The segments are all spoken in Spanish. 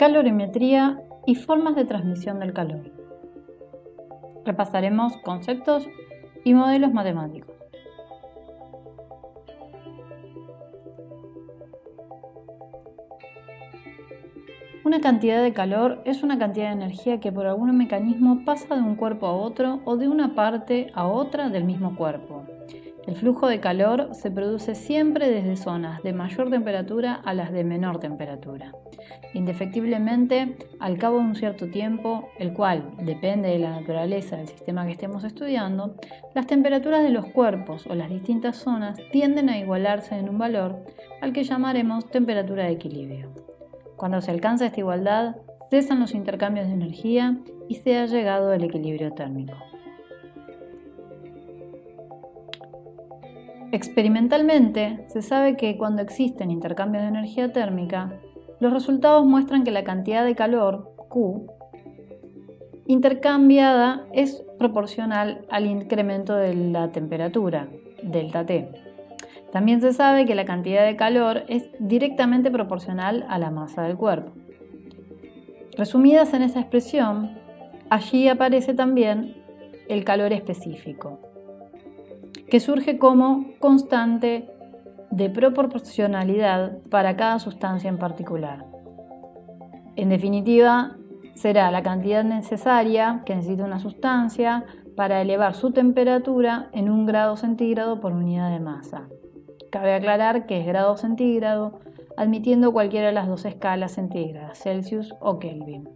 calorimetría y formas de transmisión del calor. Repasaremos conceptos y modelos matemáticos. Una cantidad de calor es una cantidad de energía que por algún mecanismo pasa de un cuerpo a otro o de una parte a otra del mismo cuerpo. El flujo de calor se produce siempre desde zonas de mayor temperatura a las de menor temperatura. Indefectiblemente, al cabo de un cierto tiempo, el cual depende de la naturaleza del sistema que estemos estudiando, las temperaturas de los cuerpos o las distintas zonas tienden a igualarse en un valor al que llamaremos temperatura de equilibrio. Cuando se alcanza esta igualdad, cesan los intercambios de energía y se ha llegado al equilibrio térmico. Experimentalmente, se sabe que cuando existen intercambios de energía térmica, los resultados muestran que la cantidad de calor, Q, intercambiada es proporcional al incremento de la temperatura, ΔT. También se sabe que la cantidad de calor es directamente proporcional a la masa del cuerpo. Resumidas en esa expresión, allí aparece también el calor específico, que surge como constante de proporcionalidad para cada sustancia en particular. En definitiva, será la cantidad necesaria que necesita una sustancia para elevar su temperatura en 1 grado centígrado por unidad de masa. Cabe aclarar que es grado centígrado, admitiendo cualquiera de las dos escalas centígradas, Celsius o Kelvin.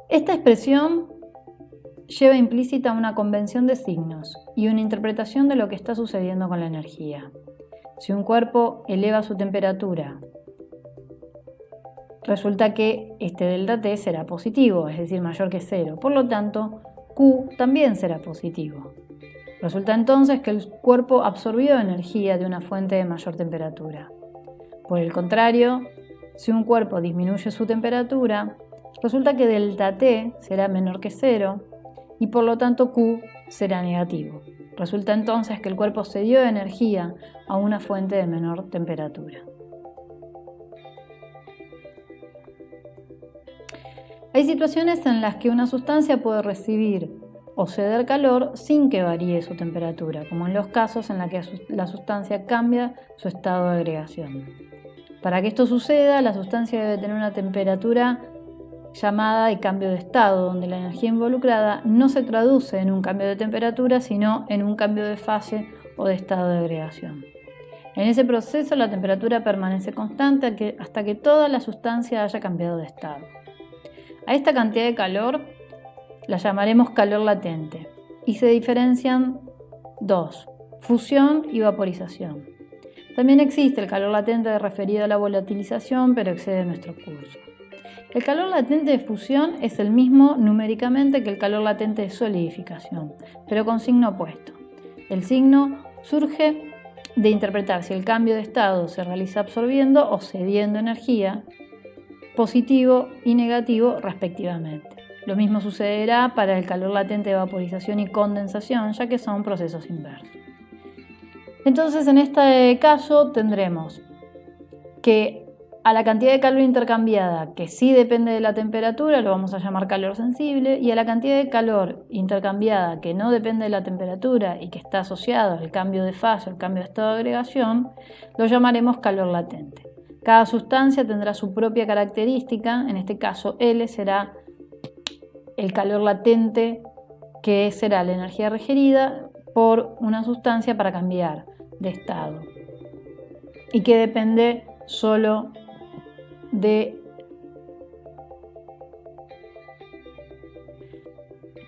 Esta expresión lleva implícita una convención de signos y una interpretación de lo que está sucediendo con la energía. Si un cuerpo eleva su temperatura, resulta que este ΔT será positivo, es decir, mayor que 0. Por lo tanto, Q también será positivo. Resulta entonces que el cuerpo absorbió energía de una fuente de mayor temperatura. Por el contrario, si un cuerpo disminuye su temperatura, resulta que ΔT será menor que 0 y por lo tanto Q será negativo. Resulta entonces que el cuerpo cedió energía a una fuente de menor temperatura. Hay situaciones en las que una sustancia puede recibir o ceder calor sin que varíe su temperatura, como en los casos en los que la sustancia cambia su estado de agregación. Para que esto suceda, la sustancia debe tener una temperatura llamada de cambio de estado, donde la energía involucrada no se traduce en un cambio de temperatura, sino en un cambio de fase o de estado de agregación. En ese proceso, la temperatura permanece constante hasta que toda la sustancia haya cambiado de estado. A esta cantidad de calor la llamaremos calor latente y se diferencian dos: fusión y vaporización. También existe el calor latente referido a la volatilización, pero excede nuestro curso. El calor latente de fusión es el mismo numéricamente que el calor latente de solidificación, pero con signo opuesto. El signo surge de interpretar si el cambio de estado se realiza absorbiendo o cediendo energía, positivo y negativo respectivamente. Lo mismo sucederá para el calor latente de vaporización y condensación, ya que son procesos inversos. Entonces, en este caso tendremos que a la cantidad de calor intercambiada, que sí depende de la temperatura, lo vamos a llamar calor sensible, y a la cantidad de calor intercambiada, que no depende de la temperatura y que está asociado al cambio de fase, al cambio de estado de agregación, lo llamaremos calor latente. Cada sustancia tendrá su propia característica, en este caso L será el calor latente, que será la energía requerida por una sustancia para cambiar de estado y que depende solo de...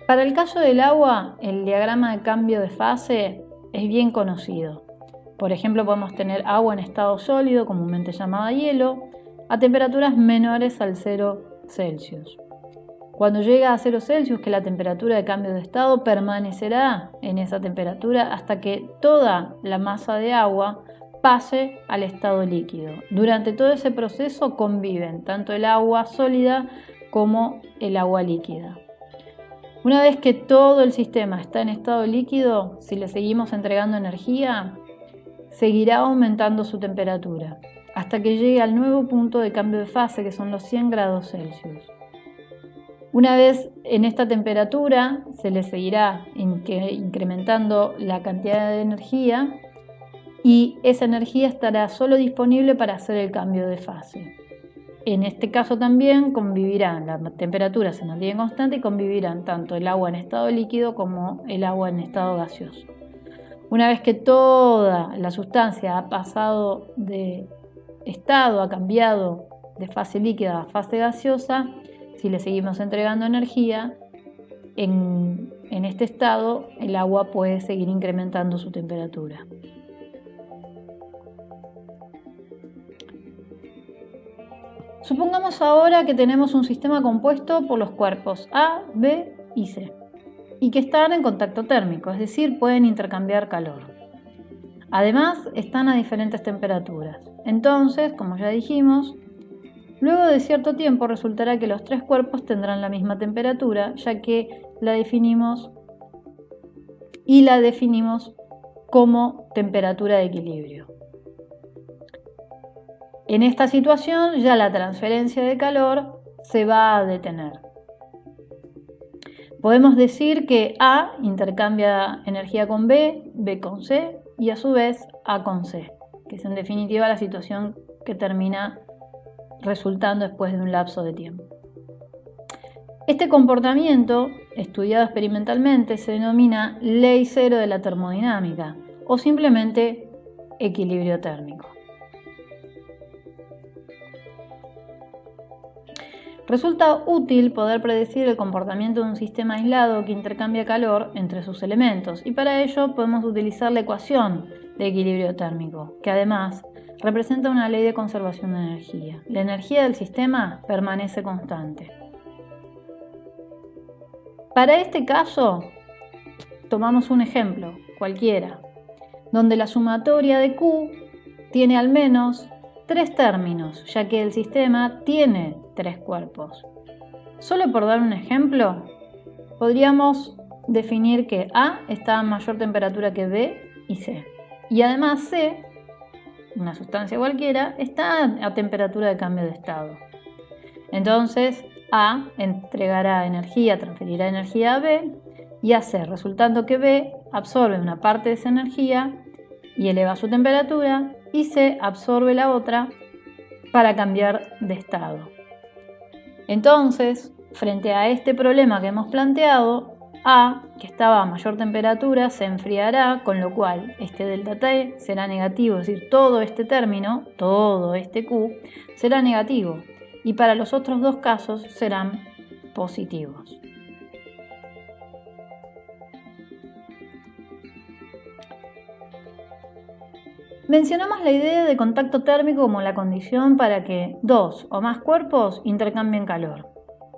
Para el caso del agua, el diagrama de cambio de fase es bien conocido. Por ejemplo, podemos tener agua en estado sólido, comúnmente llamada hielo, a temperaturas menores al 0 Celsius. Cuando llega a 0 Celsius, que la temperatura de cambio de estado permanecerá en esa temperatura hasta que toda la masa de agua pase al estado líquido. Durante todo ese proceso conviven tanto el agua sólida como el agua líquida. Una vez que todo el sistema está en estado líquido, si le seguimos entregando energía, seguirá aumentando su temperatura, hasta que llegue al nuevo punto de cambio de fase, que son los 100 grados Celsius. Una vez en esta temperatura, se le seguirá incrementando la cantidad de energía y esa energía estará solo disponible para hacer el cambio de fase. En este caso también convivirán, la temperatura se mantiene constante y convivirán tanto el agua en estado líquido como el agua en estado gaseoso. Una vez que toda la sustancia ha pasado de estado, ha cambiado de fase líquida a fase gaseosa, si le seguimos entregando energía, en este estado el agua puede seguir incrementando su temperatura. Supongamos ahora que tenemos un sistema compuesto por los cuerpos A, B y C y que están en contacto térmico, es decir, pueden intercambiar calor. Además, están a diferentes temperaturas. Entonces, como ya dijimos, luego de cierto tiempo resultará que los tres cuerpos tendrán la misma temperatura, ya que la definimos como temperatura de equilibrio. En esta situación ya la transferencia de calor se va a detener. Podemos decir que A intercambia energía con B, B con C y a su vez A con C, que es en definitiva la situación que termina resultando después de un lapso de tiempo. Este comportamiento, estudiado experimentalmente, se denomina ley cero de la termodinámica o simplemente equilibrio térmico. Resulta útil poder predecir el comportamiento de un sistema aislado que intercambia calor entre sus elementos y para ello podemos utilizar la ecuación de equilibrio térmico, que además representa una ley de conservación de energía. La energía del sistema permanece constante. Para este caso, tomamos un ejemplo cualquiera, donde la sumatoria de Q tiene al menos 3 términos, ya que el sistema tiene 3 cuerpos. Solo por dar un ejemplo, podríamos definir que A está a mayor temperatura que B y C. Y además C, una sustancia cualquiera, está a temperatura de cambio de estado. Entonces A entregará energía, transferirá energía a B y a C, resultando que B absorbe una parte de esa energía y eleva su temperatura y C absorbe la otra para cambiar de estado. Entonces, frente a este problema que hemos planteado, A, que estaba a mayor temperatura, se enfriará, con lo cual este delta T será negativo, es decir, todo este término, todo este Q, será negativo y para los otros dos casos serán positivos. Mencionamos la idea de contacto térmico como la condición para que dos o más cuerpos intercambien calor.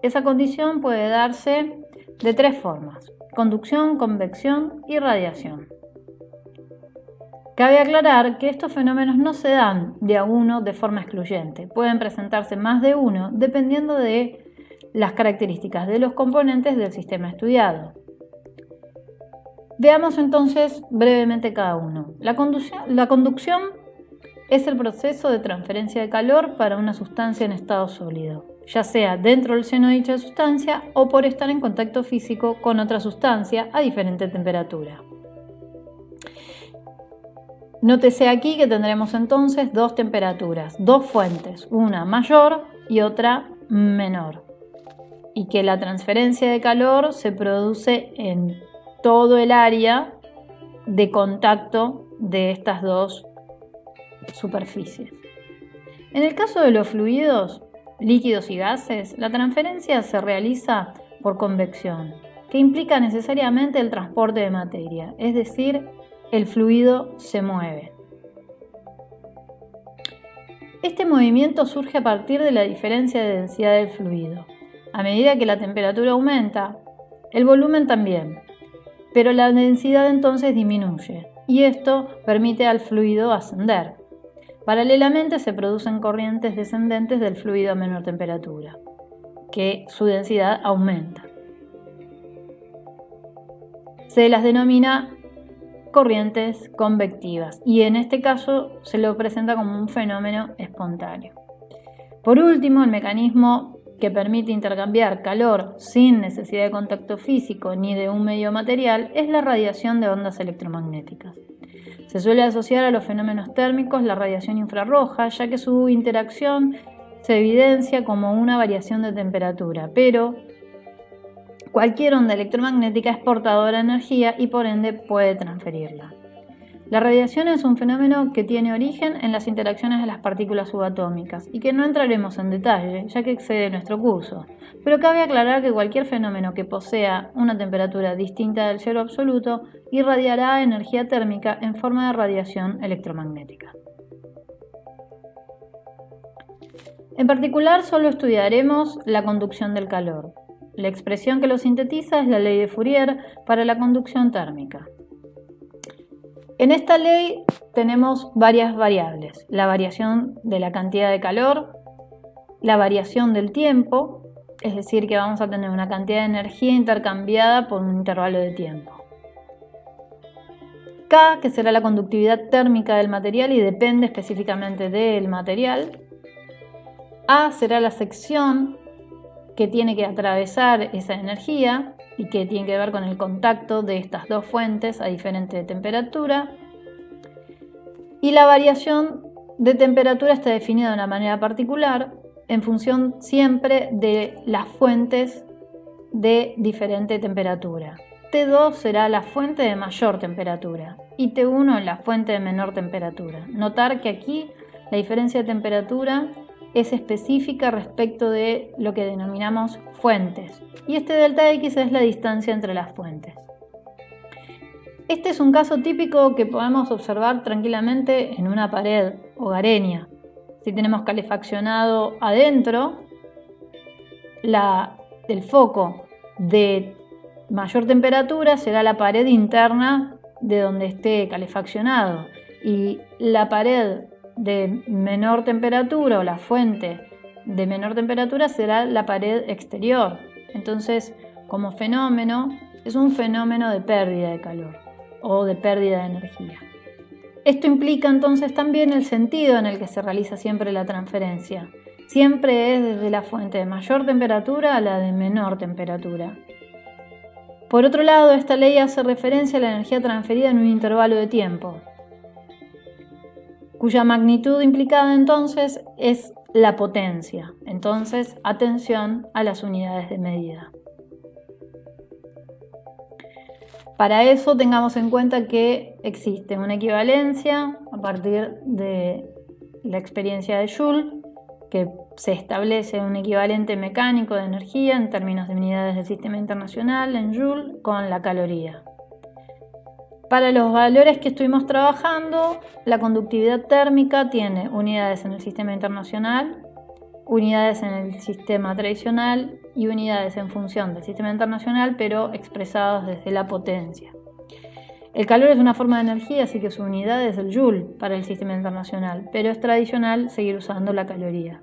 Esa condición puede darse de 3 formas: conducción, convección y radiación. Cabe aclarar que estos fenómenos no se dan de a uno de forma excluyente. Pueden presentarse más de uno dependiendo de las características de los componentes del sistema estudiado. Veamos entonces brevemente cada uno. La conducción es el proceso de transferencia de calor para una sustancia en estado sólido, ya sea dentro del seno de dicha sustancia o por estar en contacto físico con otra sustancia a diferente temperatura. Nótese aquí que tendremos entonces dos temperaturas, dos fuentes, una mayor y otra menor, y que la transferencia de calor se produce en todo el área de contacto de estas dos superficies. En el caso de los fluidos, líquidos y gases, la transferencia se realiza por convección, que implica necesariamente el transporte de materia, es decir, el fluido se mueve. Este movimiento surge a partir de la diferencia de densidad del fluido. A medida que la temperatura aumenta, el volumen también, pero la densidad entonces disminuye y esto permite al fluido ascender. Paralelamente se producen corrientes descendentes del fluido a menor temperatura, que su densidad aumenta. Se las denomina corrientes convectivas, y en este caso se lo presenta como un fenómeno espontáneo. Por último, el mecanismo que permite intercambiar calor sin necesidad de contacto físico ni de un medio material es la radiación de ondas electromagnéticas. Se suele asociar a los fenómenos térmicos la radiación infrarroja, ya que su interacción se evidencia como una variación de temperatura, pero cualquier onda electromagnética es portadora de energía y por ende puede transferirla. La radiación es un fenómeno que tiene origen en las interacciones de las partículas subatómicas y que no entraremos en detalle, ya que excede nuestro curso, pero cabe aclarar que cualquier fenómeno que posea una temperatura distinta del cero absoluto irradiará energía térmica en forma de radiación electromagnética. En particular, solo estudiaremos la conducción del calor. La expresión que lo sintetiza es la ley de Fourier para la conducción térmica. En esta ley tenemos varias variables: la variación de la cantidad de calor, la variación del tiempo, es decir, que vamos a tener una cantidad de energía intercambiada por un intervalo de tiempo. K, que será la conductividad térmica del material y depende específicamente del material. A será la sección que tiene que atravesar esa energía y que tiene que ver con el contacto de estas dos fuentes a diferente temperatura. Y la variación de temperatura está definida de una manera particular en función siempre de las fuentes de diferente temperatura. T2 será la fuente de mayor temperatura y T1 la fuente de menor temperatura. Notar que aquí la diferencia de temperatura es específica respecto de lo que denominamos fuentes, y este delta X es la distancia entre las fuentes. Este es un caso típico que podemos observar tranquilamente en una pared hogareña. Si tenemos calefaccionado adentro, el foco de mayor temperatura será la pared interna de donde esté calefaccionado, y la pared de menor temperatura o la fuente de menor temperatura será la pared exterior. Entonces, como fenómeno, es un fenómeno de pérdida de calor o de pérdida de energía. Esto implica entonces también el sentido en el que se realiza siempre la transferencia. Siempre es desde la fuente de mayor temperatura a la de menor temperatura. Por otro lado, esta ley hace referencia a la energía transferida en un intervalo de tiempo, cuya magnitud implicada entonces es la potencia. Entonces, atención a las unidades de medida. Para eso tengamos en cuenta que existe una equivalencia a partir de la experiencia de Joule, que se establece un equivalente mecánico de energía en términos de unidades del sistema internacional en Joule con la caloría. Para los valores que estuvimos trabajando, la conductividad térmica tiene unidades en el sistema internacional, unidades en el sistema tradicional y unidades en función del sistema internacional, pero expresadas desde la potencia. El calor es una forma de energía, así que su unidad es el joule para el sistema internacional, pero es tradicional seguir usando la caloría.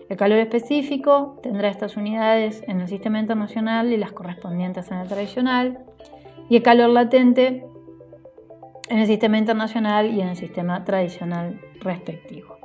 El calor específico tendrá estas unidades en el sistema internacional y las correspondientes en el tradicional, y el calor latente en el sistema internacional y en el sistema tradicional respectivo.